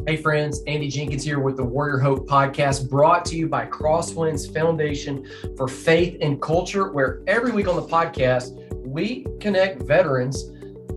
Hey friends, Andy Jenkins here with the Warrior Hope podcast, brought to you by Crosswinds Foundation for Faith and Culture, where every week on the podcast, we connect veterans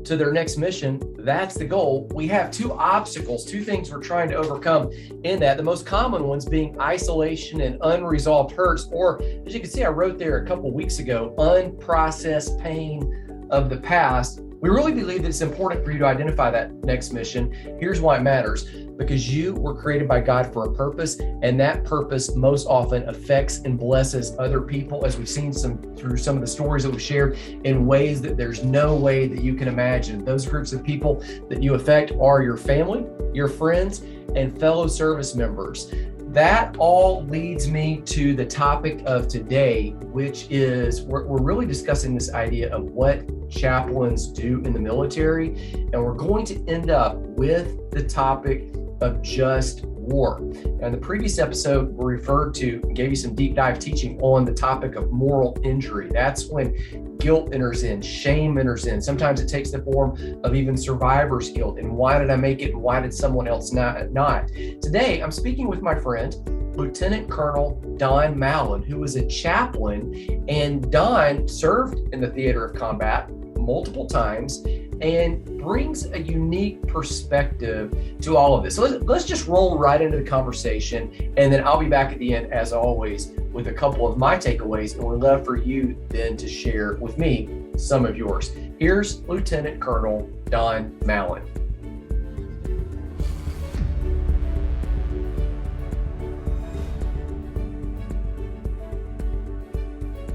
to their next mission. That's the goal. We have two obstacles, two things we're trying to overcome in that. The most common ones being isolation and unresolved hurts, or as you can see, I wrote there a couple weeks ago, unprocessed pain of the past. We really believe that it's important for you to identify that next mission. Here's why it matters. Because you were created by God for a purpose, and that purpose most often affects and blesses other people, as we've seen through some of the stories that we've shared, in ways that there's no way that you can imagine. Those groups of people that you affect are your family, your friends, and fellow service members. That all leads me to the topic of today, which is we're really discussing this idea of what chaplains do in the military, and we're going to end up with the topic of just war. Now, in the previous episode, we referred to and gave you some deep dive teaching on the topic of moral injury. That's when guilt enters in, shame enters in. Sometimes it takes the form of even survivor's guilt. And why did I make it? And why did someone else not? Today, I'm speaking with my friend, Lieutenant Colonel Don Malin, who is a chaplain. And Don served in the theater of combat multiple times and brings a unique perspective to all of this. So let's just roll right into the conversation, and then I'll be back at the end, as always, with a couple of my takeaways, and we'd love for you then to share with me some of yours. Here's Lieutenant Colonel Don Malin.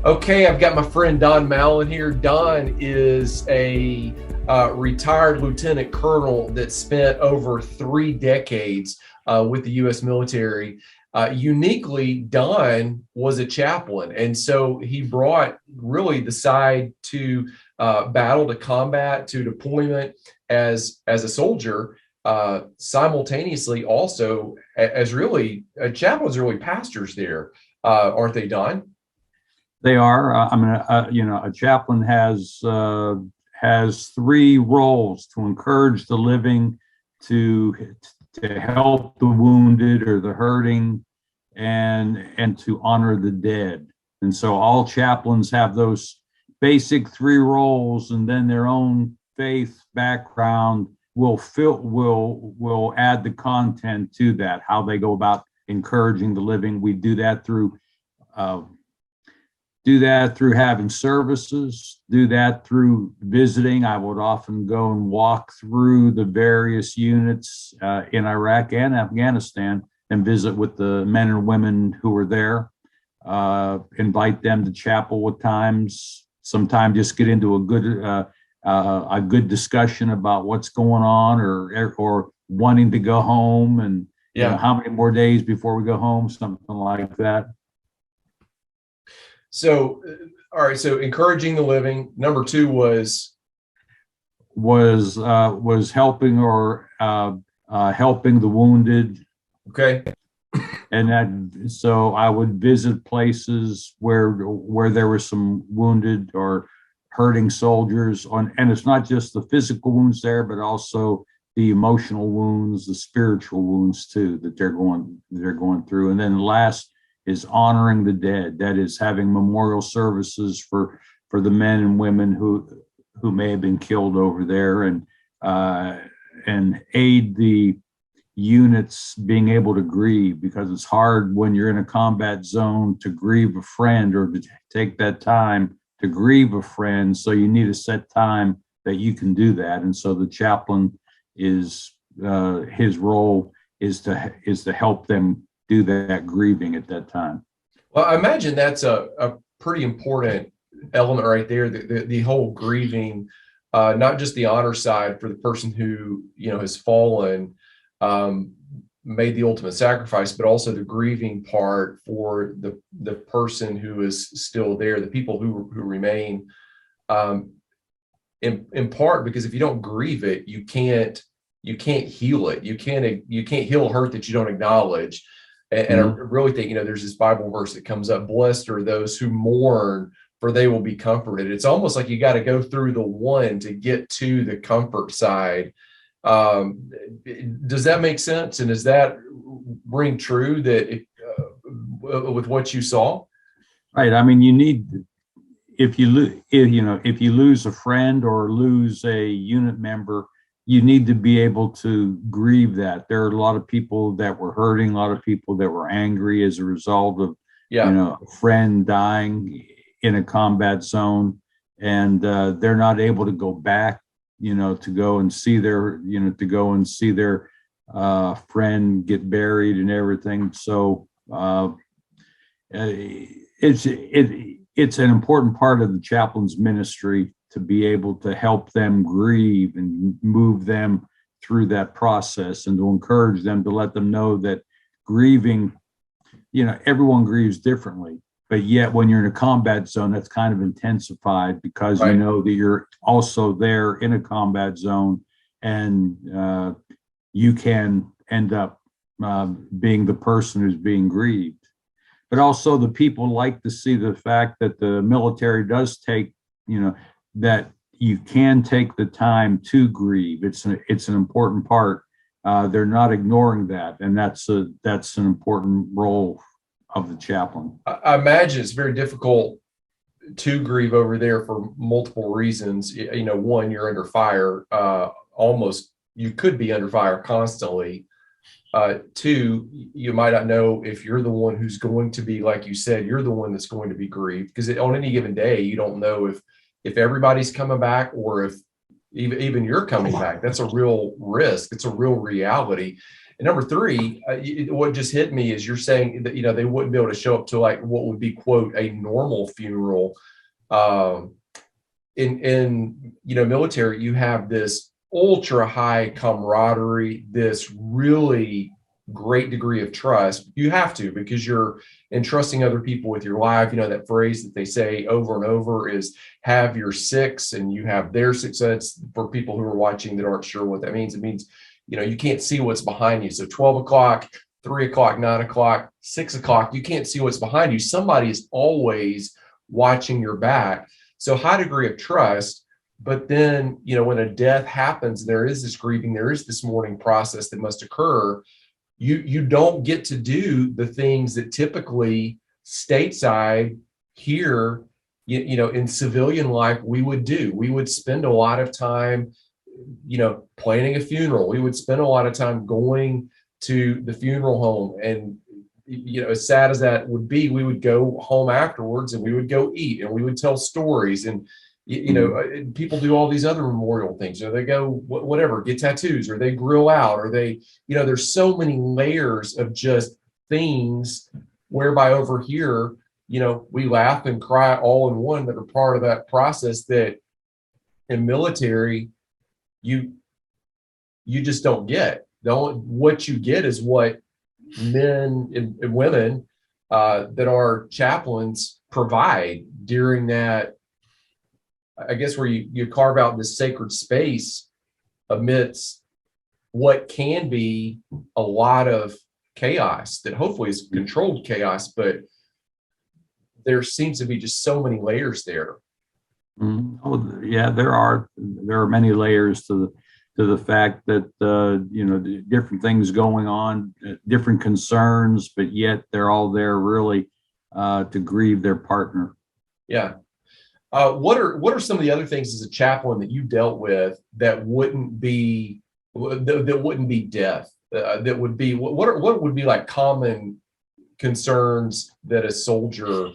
Okay, I've got my friend Don Malin here. Don is a retired lieutenant colonel that spent over 3 decades with the U.S. military. Uniquely, Don was a chaplain, and so he brought really the side to battle, to combat, to deployment as a soldier, simultaneously also as really chaplains are really pastors there, aren't they, Don? They are. A chaplain has 3 roles: to encourage the living, to help the wounded or the hurting, and to honor the dead. And so all chaplains have those basic 3 roles, and then their own faith background will add the content to that, how they go about encouraging the living. We do that through having services, do that through visiting. I would often go and walk through the various units in Iraq and Afghanistan and visit with the men and women who were there, invite them to chapel at times, sometimes just get into a good discussion about what's going on or wanting to go home and how many more days before we go home, something like that. So, all right. So, encouraging the living. Number 2 was helping helping the wounded. Okay. And so I would visit places where there were some wounded or hurting soldiers and it's not just the physical wounds there, but also the emotional wounds, the spiritual wounds too, that they're going through. And then last is honoring the dead. That is having memorial services for the men and women who may have been killed over there, and aid the units being able to grieve, because it's hard when you're in a combat zone to grieve a friend or to take that time to grieve a friend. So you need a set time that you can do that. And so the chaplain his role is to help them do that grieving at that time. Well, I imagine that's a pretty important element right there, the whole grieving, not just the honor side for the person who, has fallen, made the ultimate sacrifice, but also the grieving part for the person who is still there, the people who remain, in part because if you don't grieve it, you can't heal it. You can't heal a hurt that you don't acknowledge. And I really think, there's this Bible verse that comes up: blessed are those who mourn, for they will be comforted. It's almost like you got to go through the one to get to the comfort side. Does that make sense? And does that ring true that with what you saw? Right. I mean, you need, if you lose a friend or lose a unit member, you need to be able to grieve that. There are a lot of people that were hurting, a lot of people that were angry as a result of, a friend dying in a combat zone, and they're not able to go back, to go and see their, friend get buried and everything. So it's an important part of the chaplain's ministry to be able to help them grieve and move them through that process, and to encourage them, to let them know that grieving, everyone grieves differently, but yet when you're in a combat zone, that's kind of intensified, because right. You know that you're also there in a combat zone, and you can end up being the person who's being grieved. But also the people like to see the fact that the military does take, that you can take the time to grieve. It's an important part. They're not ignoring that, and that's an important role of the chaplain. I imagine it's very difficult to grieve over there for multiple reasons. One, you're under fire. Almost, you could be under fire constantly. Two, you might not know if you're the one who's going to be, like you said, you're the one that's going to be grieved, because on any given day, you don't know if everybody's coming back, or if even you're coming back. That's a real risk. It's a real reality. And number three, what just hit me is you're saying that, they wouldn't be able to show up to like what would be, quote, a normal funeral. In military, you have this ultra high camaraderie, this really great degree of trust. You have to, because you're entrusting other people with your life. That phrase that they say over and over is have your six and you have their six. That's for people who are watching that aren't sure what that means. It means, you can't see what's behind you. So 12 o'clock, 3 o'clock, 9 o'clock, 6 o'clock, you can't see what's behind you. Somebody is always watching your back. So high degree of trust. But then, when a death happens, there is this grieving, there is this mourning process that must occur. You don't get to do the things that typically stateside here, in civilian life, we would do. We would spend a lot of time, planning a funeral. We would spend a lot of time going to the funeral home. And, as sad as that would be, we would go home afterwards and we would go eat and we would tell stories. And people do all these other memorial things. They go whatever, get tattoos, or they grill out, or they, there's so many layers of just things, whereby over here, we laugh and cry all in one, that are part of that process, that in military, you just don't get. What you get is what men and women that are chaplains provide during that, I guess, where you carve out this sacred space amidst what can be a lot of chaos that hopefully is controlled chaos, but there seems to be just so many layers there. Oh, yeah, there are many layers to the fact that different things going on, different concerns, but yet they're all there really to grieve their partner. Yeah. What are some of the other things as a chaplain that you dealt with that wouldn't be death? That would be what would be like common concerns that a soldier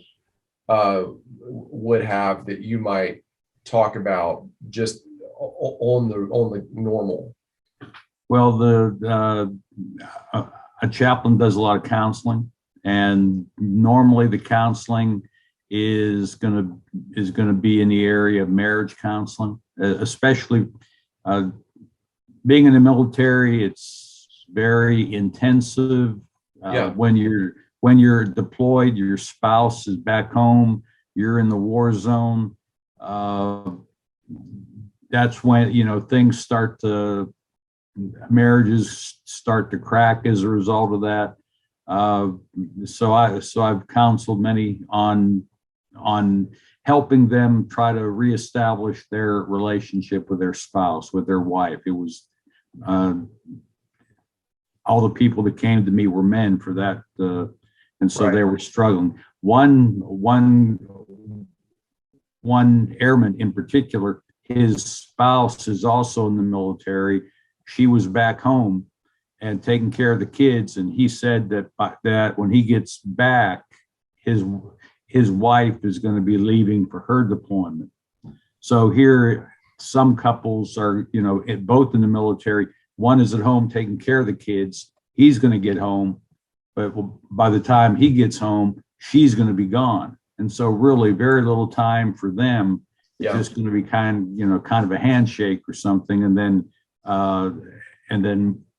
would have that you might talk about just on the normal? Well, a chaplain does a lot of counseling, and normally the counseling is going to be in the area of marriage counseling, especially being in the military. It's very intensive. When you're deployed, your spouse is back home, you're in the war zone. That's when things marriages start to crack as a result of that. So I've counseled many on helping them try to reestablish their relationship with their spouse, with their wife. It was all the people that came to me were men for that, and so they were struggling. One airman in particular, his spouse is also in the military. She was back home and taking care of the kids, and he said that when he gets back, his wife is going to be leaving for her deployment. So here, some couples are, both in the military. One is at home taking care of the kids. He's going to get home, but by the time he gets home, she's going to be gone. And so really very little time for them. It's just going to be kind of a handshake or something, and then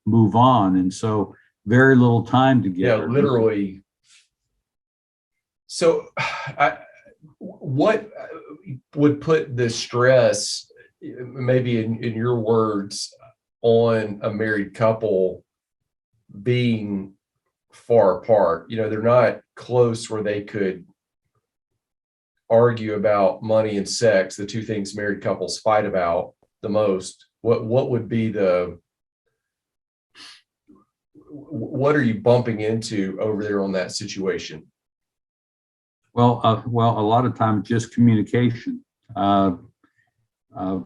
move on. And so very little time together. Yeah, literally. So what would put the stress, maybe in your words, on a married couple being far apart? They're not close where they could argue about money and sex, the two things married couples fight about the most. What would be what are you bumping into over there on that situation? Well, a lot of times just communication.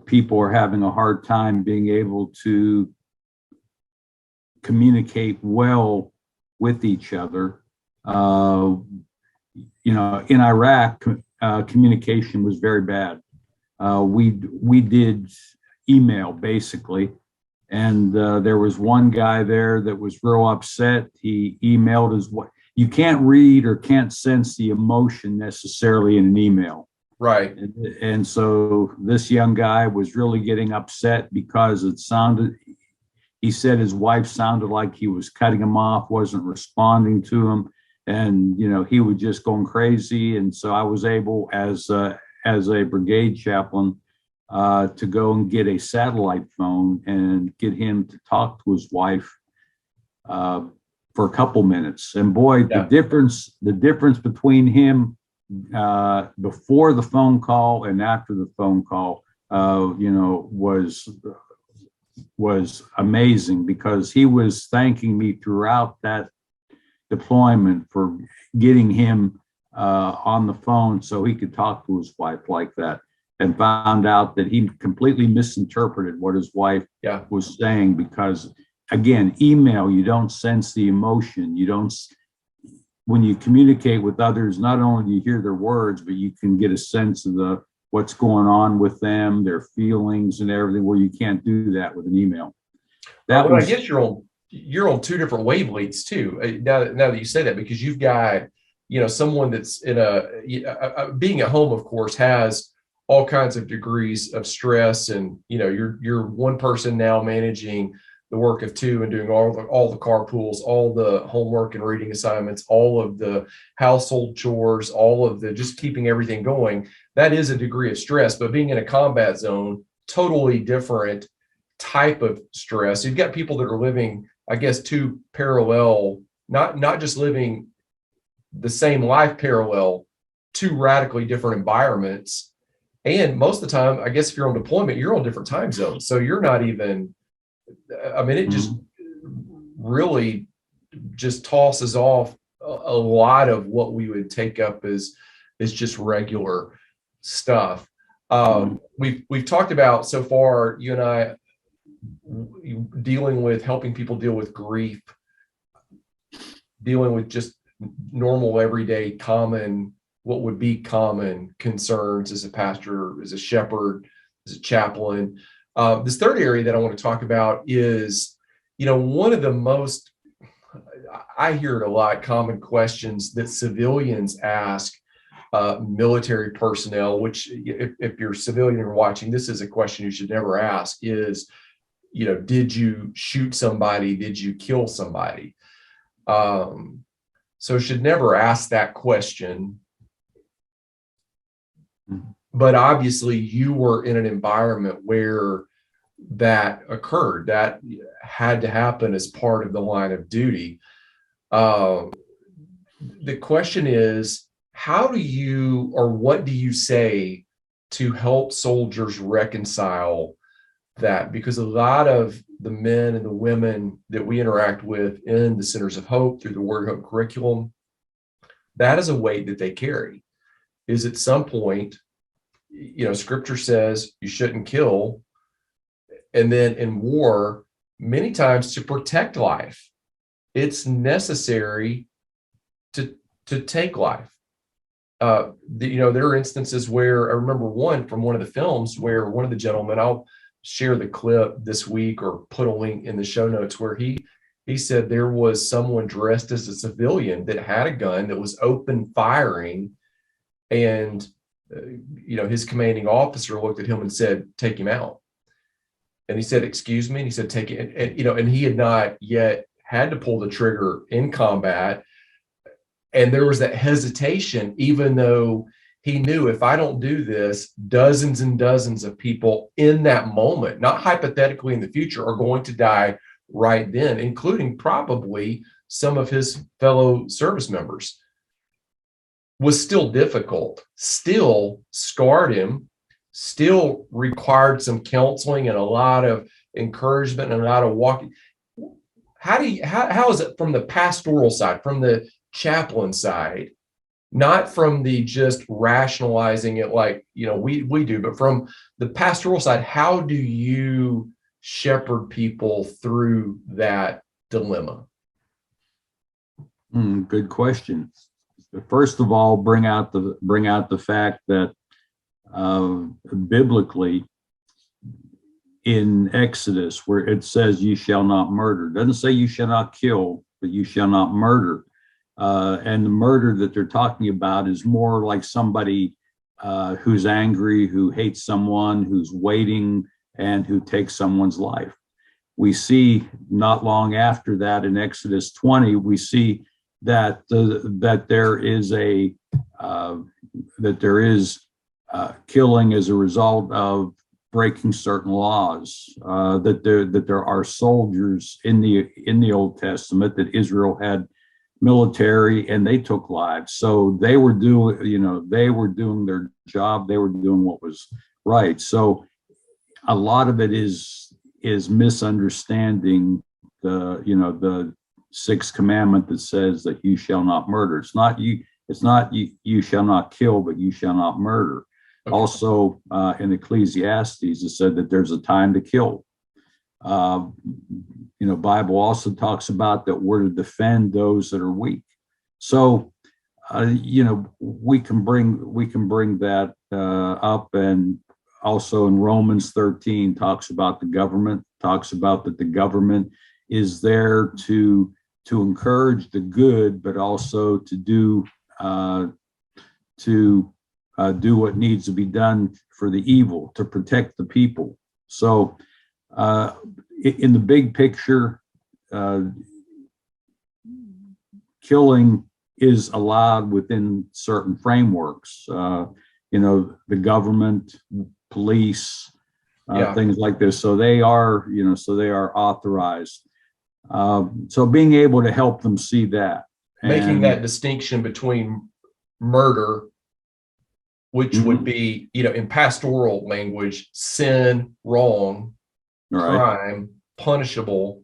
People are having a hard time being able to communicate well with each other. In Iraq, communication was very bad. We did email basically, and there was one guy there that was real upset. He emailed his wife. You can't read or can't sense the emotion necessarily in an email. Right. And so this young guy was really getting upset because he said his wife sounded like he was cutting him off, wasn't responding to him. And, he was just going crazy. And so I was able, as a brigade chaplain, to go and get a satellite phone and get him to talk to his wife for a couple minutes. And boy, the difference between him before the phone call and after the phone call, was amazing, because he was thanking me throughout that deployment for getting him on the phone so he could talk to his wife like that, and found out that he completely misinterpreted what his wife was saying, because again, email, you don't sense the emotion. When you communicate with others, not only do you hear their words, but you can get a sense of what's going on with them, their feelings and everything, where you can't do that with an email. I guess you're on two different wavelengths too. Now that you say that, because you've got, someone that's in being at home, of course, has all kinds of degrees of stress, and you're one person now managing the work of two and doing all the carpools, all the homework and reading assignments, all of the household chores, all of the just keeping everything going. That is a degree of stress, but being in a combat zone, totally different type of stress. You've got people that are living, I guess, two parallel, not just living the same life parallel, two radically different environments. And most of the time, I guess if you're on deployment, you're on different time zones. So you're not even, it just really just tosses off a lot of what we would take up as just regular stuff. We've talked about so far, you and I, helping people deal with grief, dealing with just normal, everyday, what would be common concerns as a pastor, as a shepherd, as a chaplain. This third area that I want to talk about is, one of the most, I hear it a lot, common questions that civilians ask military personnel, which if you're a civilian and watching, this is a question you should never ask, is, did you shoot somebody? Did you kill somebody? So should never ask that question. But obviously you were in an environment where that occurred, that had to happen as part of the line of duty. The question is, how do you, or what do you say to help soldiers reconcile that? Because a lot of the men and the women that we interact with in the Centers of Hope through the Word Hope curriculum, that is a weight that they carry. Is at some point, scripture says you shouldn't kill. And then in war, many times to protect life, it's necessary to take life. There are instances where I remember one from one of the films where one of the gentlemen, I'll share the clip this week or put a link in the show notes, where he said there was someone dressed as a civilian that had a gun that was open firing, and his commanding officer looked at him and said, "Take him out." And he said, "Excuse me?" And he said, "Take it." And he had not yet had to pull the trigger in combat. And there was that hesitation, even though he knew, if I don't do this, dozens and dozens of people in that moment, not hypothetically in the future, are going to die right then, including probably some of his fellow service members. Was still difficult, still scarred him, still required some counseling and a lot of encouragement and a lot of walking. How is it from the pastoral side, from the chaplain side, not from the just rationalizing it like we do, but from the pastoral side, how do you shepherd people through that dilemma? Good question. First of all, bring out the fact that biblically in Exodus, where it says you shall not murder, it doesn't say you shall not kill, but you shall not murder. And the murder that they're talking about is more like somebody who's angry, who hates someone, who's waiting, and who takes someone's life. We see not long after that in Exodus 20, we see that there is killing as a result of breaking certain laws. That there are soldiers in the Old Testament, that Israel had military, and they took lives. So they were doing their job. They were doing what was right. So a lot of it is misunderstanding the sixth commandment that says that you shall not murder. It's not you shall not kill, but you shall not murder. Okay. Also, in Ecclesiastes, it said that there's a time to kill. Bible also talks about that we're to defend those that are weak. So, we can bring that up. And also in Romans 13 talks about the government, talks about that the government is there to encourage the good, but also to do what needs to be done for the evil, to protect the people. So in the big picture, killing is allowed within certain frameworks. The government, police, things like this. So they are authorized. So being able to help them see that. Making that distinction between murder, which would be, in pastoral language, sin, wrong, crime, punishable,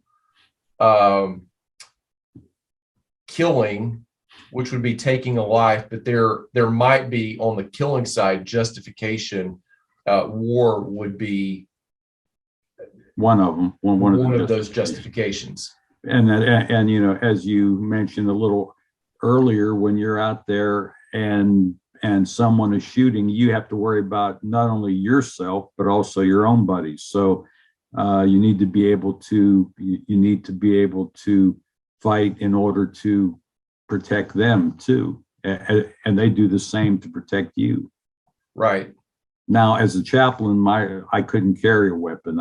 killing, which would be taking a life, but there might be on the killing side justification. War would be one of them, one of those justifications. And as you mentioned a little earlier, when you're out there and someone is shooting, you have to worry about not only yourself but also your own buddies. So you need to be able to fight in order to protect them too, and they do the same to protect you. Right. Now, as a chaplain, I couldn't carry a weapon.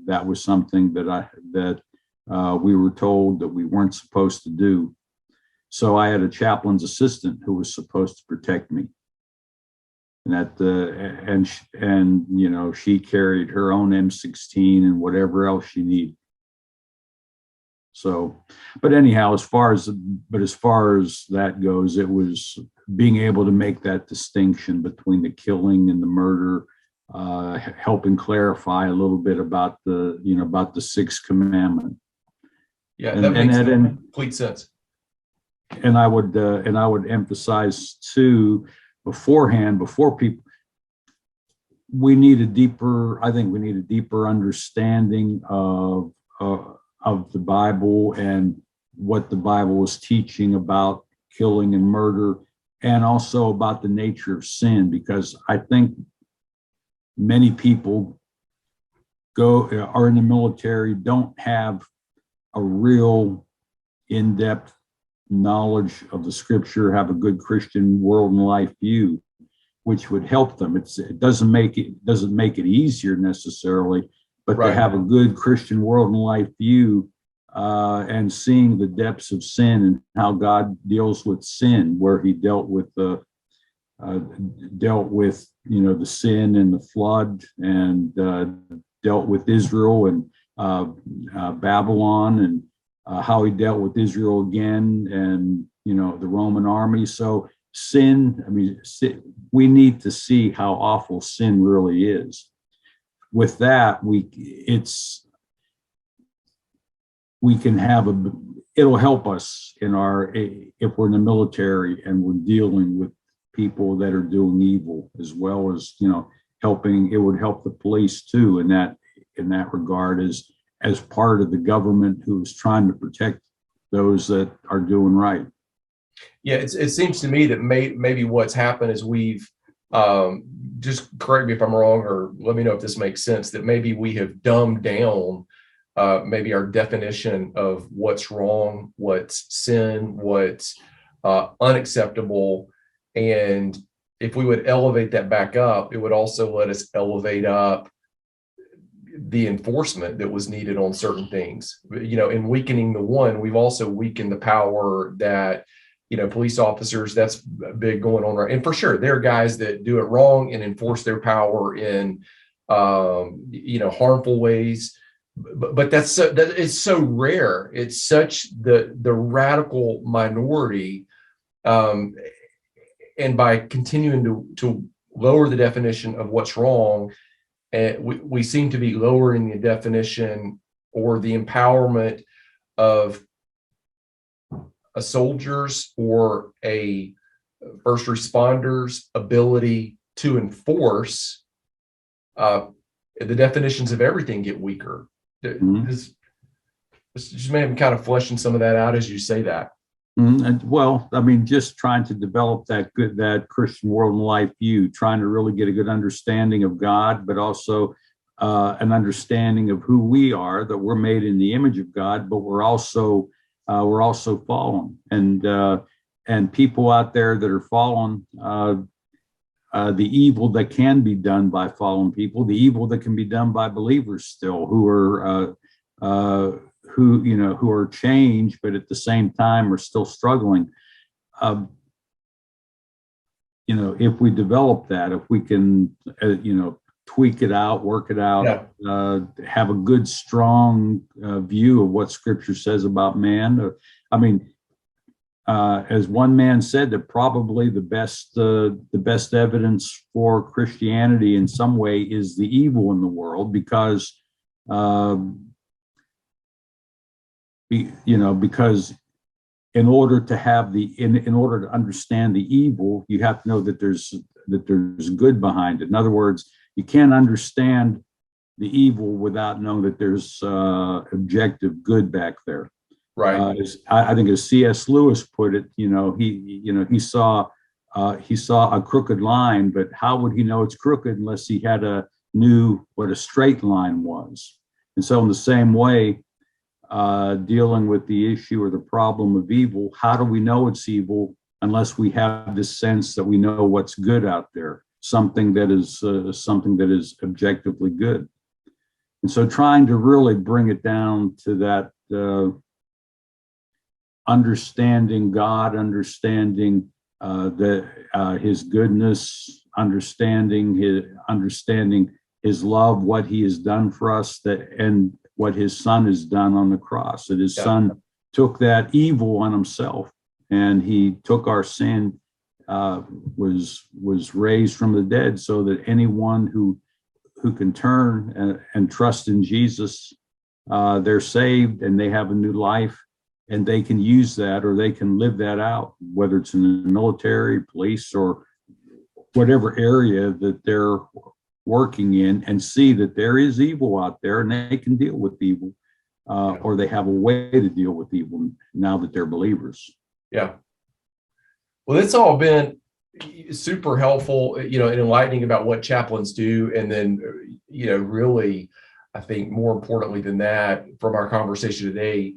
That was something that we were told that we weren't supposed to do. So I had a chaplain's assistant who was supposed to protect me, and she carried her own M16 and whatever else she needed. So, but anyhow, as far as that goes, it was being able to make that distinction between the killing and the murder, helping clarify a little bit about the sixth commandment. Yeah, that makes complete sense. And I would emphasize too, before people, we need a deeper understanding of the Bible and what the Bible is teaching about killing and murder, and also about the nature of sin, because I think many people are in the military, don't have a real in-depth knowledge of the scripture, have a good Christian world and life view, which would help them. It doesn't make it easier necessarily, but Right. to have a good Christian world and life view, and seeing the depths of sin and how God deals with sin, where He dealt with the sin and the flood, and dealt with Israel and Babylon, and how He dealt with Israel again, and the Roman army. So sin, we need to see how awful sin really is. With that, it'll help us if we're in the military and we're dealing with people that are doing evil, as well as it would help the police too in that regard, as part of the government who is trying to protect those that are doing right. Yeah, it seems to me that maybe what's happened is we've, just correct me if I'm wrong, or let me know if this makes sense, that maybe we have dumbed down maybe our definition of what's wrong, what's sin, what's unacceptable. And if we would elevate that back up, it would also let us elevate up the enforcement that was needed on certain things. In weakening the one, we've also weakened the power that police officers, that's big going on, right? And for sure, there are guys that do it wrong and enforce their power in, harmful ways. But that is so rare. It's such the radical minority. And by continuing to lower the definition of what's wrong, we seem to be lowering the definition or the empowerment of a soldier's or a first responder's ability to enforce. The definitions of everything get weaker. Mm-hmm. Just maybe kind of fleshing some of that out as you say that. Mm-hmm. And, well, just trying to develop that Christian world and life view, trying to really get a good understanding of God, but also an understanding of who we are, that we're made in the image of God, but we're also fallen, and people out there that are fallen, the evil that can be done by fallen people, the evil that can be done by believers still, who are changed, but at the same time are still struggling. If we develop that, if we can, tweak it out, work it out, yeah. Have a good, strong view of what Scripture says about man. As one man said, that probably the best evidence for Christianity in some way is the evil in the world, because because in order to understand the evil, you have to know that there's good behind it. In other words, you can't understand the evil without knowing that there's objective good back there. Right. I think as C.S. Lewis put it, he saw a crooked line, but how would he know it's crooked unless he knew what a straight line was? And so in the same way, dealing with the issue or the problem of evil, how do we know it's evil unless we have this sense that we know what's good out there, something that is objectively good? And so trying to really bring it down to that understanding God, understanding His goodness, understanding His love, what He has done for us, and what his son has done on the cross, that his Yeah. son took that evil on himself, and he took our sin, was raised from the dead, so that anyone who can turn and trust in Jesus, they're saved and they have a new life, and they can use that, or they can live that out, whether it's in the military, police, or whatever area that they're working in, and see that there is evil out there and they can deal with evil, or they have a way to deal with evil now that they're believers. Yeah. Well, it's all been super helpful, and enlightening about what chaplains do. And then, really, I think more importantly than that, from our conversation today,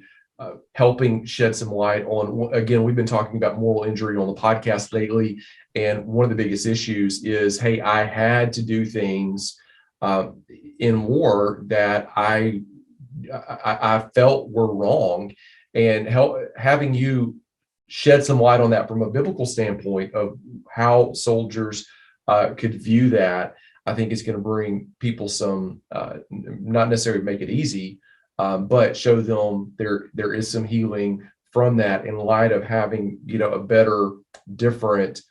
helping shed some light on, again, we've been talking about moral injury on the podcast lately. And one of the biggest issues is, hey, I had to do things in war that I felt were wrong, and having you shed some light on that from a biblical standpoint of how soldiers could view that, I think is going to bring people some, not necessarily make it easy, but show them there is some healing from that, in light of having, a better, different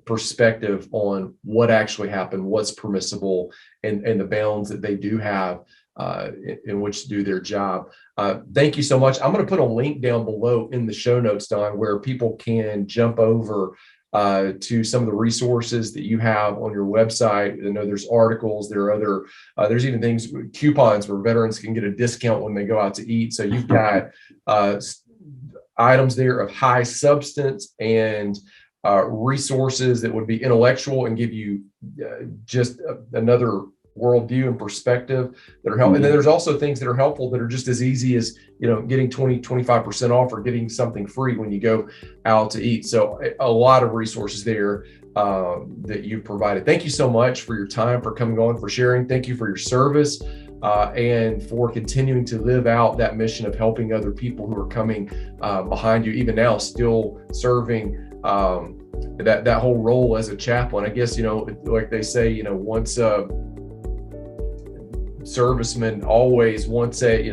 perspective on what actually happened, what's permissible, and the bounds that they do have in which to do their job. Thank you so much. I'm going to put a link down below in the show notes, Don, where people can jump over to some of the resources that you have on your website. I know there's articles, there are other, there's even things, coupons where veterans can get a discount when they go out to eat. So you've got items there of high substance and resources that would be intellectual and give you just another worldview and perspective that are helpful. And then there's also things that are helpful that are just as easy as, getting 25% off or getting something free when you go out to eat. So a lot of resources there that you've provided. Thank you so much for your time, for coming on, for sharing. Thank you for your service and for continuing to live out that mission of helping other people who are coming behind you, even now, still serving that whole role as a chaplain. I guess, like they say, once a serviceman, always once a,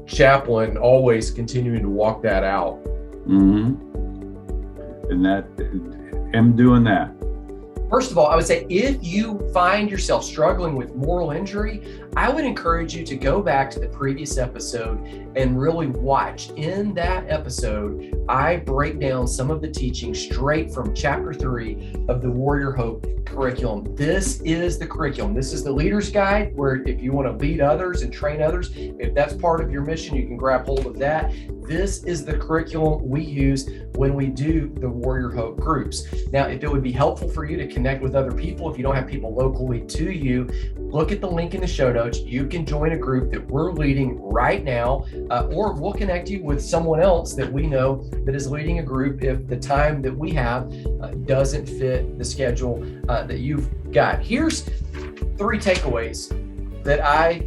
chaplain, always continuing to walk that out. Mm-hmm. And I'm doing that. First of all, I would say, if you find yourself struggling with moral injury, I would encourage you to go back to the previous episode and really watch. In that episode, I break down some of the teaching straight from chapter 3 of the Warrior Hope curriculum. This is the curriculum. This is the leader's guide, where if you want to lead others and train others, if that's part of your mission, you can grab hold of that. This is the curriculum we use when we do the Warrior Hope groups. Now, if it would be helpful for you to connect with other people, if you don't have people locally to you, look at the link in the show notes. You can join a group that we're leading right now, or we'll connect you with someone else that we know that is leading a group if the time that we have doesn't fit the schedule that you've got. Here's 3 takeaways that I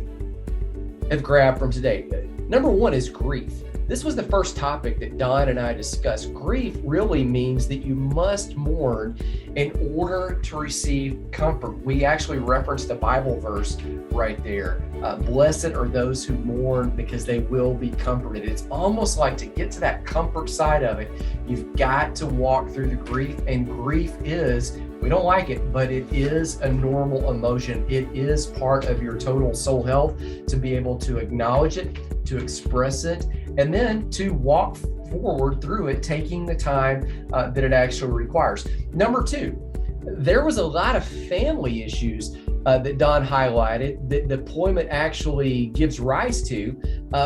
have grabbed from today. Number 1 is grief. This was the first topic that Don and I discussed. Grief really means that you must mourn in order to receive comfort. We actually referenced the Bible verse right there. Blessed are those who mourn, because they will be comforted. It's almost like, to get to that comfort side of it, you've got to walk through the grief. And grief is, we don't like it, but it is a normal emotion. It is part of your total soul health to be able to acknowledge it, to express it, and then to walk forward through it, taking the time that it actually requires. Number 2, there was a lot of family issues that Don highlighted that deployment actually gives rise to,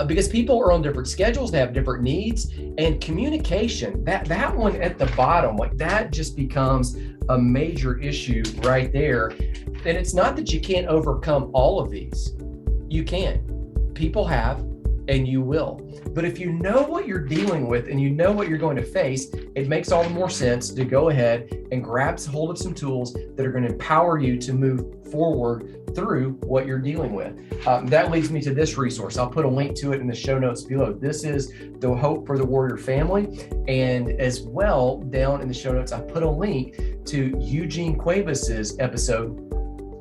because people are on different schedules, they have different needs, and communication, that one at the bottom, like that just becomes a major issue right there. And it's not that you can't overcome all of these. You can. People have, and you will. But if you know what you're dealing with and you know what you're going to face, it makes all the more sense to go ahead and grab hold of some tools that are going to empower you to move forward through what you're dealing with. That leads me to this resource. I'll put a link to it in the show notes below. This is the Hope for the Warrior Family. And as well, down in the show notes, I put a link to Eugene Cuevas's episode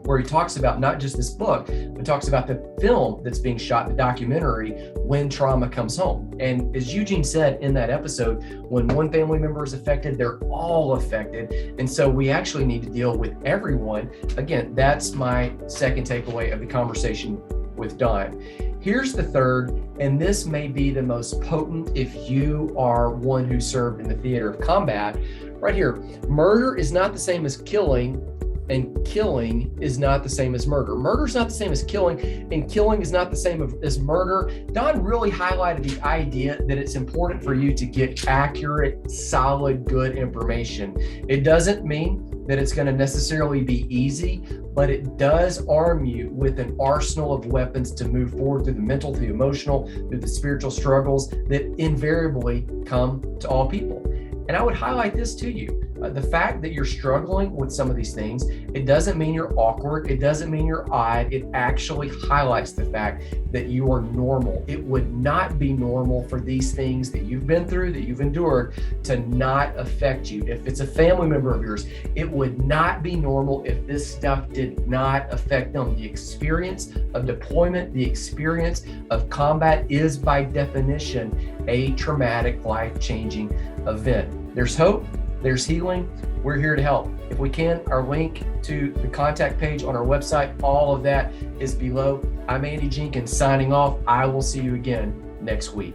where he talks about not just this book, but talks about the film that's being shot, the documentary, When Trauma Comes Home. And as Eugene said in that episode, when one family member is affected, they're all affected. And so we actually need to deal with everyone. Again, that's my second takeaway of the conversation with Don. Here's the third, and this may be the most potent if you are one who served in the theater of combat. Right here, murder is not the same as killing, and killing is not the same as murder. Murder is not the same as killing, and killing is not the same as murder. Don really highlighted the idea that it's important for you to get accurate, solid, good information. It doesn't mean that it's going to necessarily be easy, but it does arm you with an arsenal of weapons to move forward through the mental, through the emotional, through the spiritual struggles that invariably come to all people. And I would highlight this to you. The fact that you're struggling with some of these things, it doesn't mean you're awkward. It doesn't mean you're odd. It actually highlights the fact that you are normal. It would not be normal for these things that you've been through, that you've endured, to not affect you. If it's a family member of yours, it would not be normal if this stuff did not affect them. The experience of deployment, the experience of combat is by definition a traumatic, life-changing event. There's hope. There's healing. We're here to help. If we can, our link to the contact page on our website, all of that is below. I'm Andy Jenkins signing off. I will see you again next week.